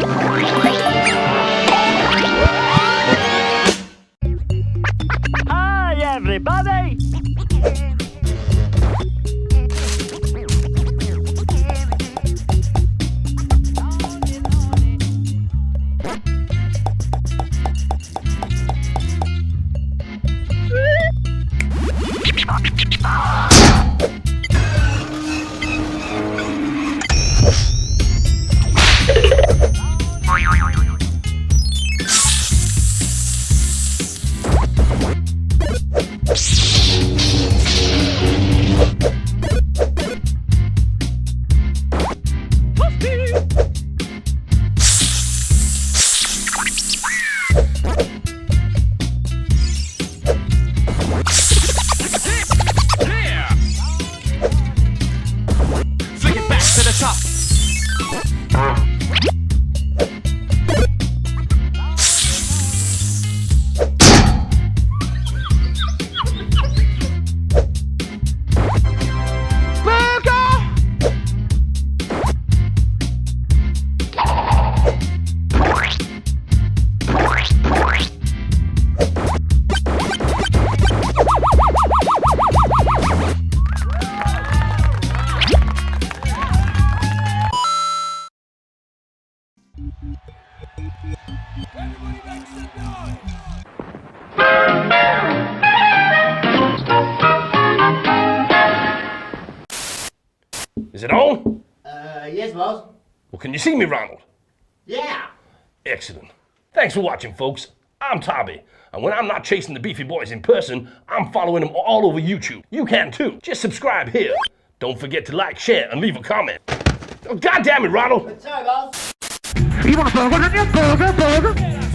Hi, everybody! Is it on? Yes, boss. Well, can you see me, Ronald? Yeah. Excellent. Thanks for watching, folks. I'm Tommy, and when I'm not chasing the Beefy Boys in person, I'm following them all over YouTube. You can too. Just subscribe here. Don't forget to like, share, and leave a comment. Oh, God damn it, Ronald! Sorry, boss. You want a burger? Burger, burger!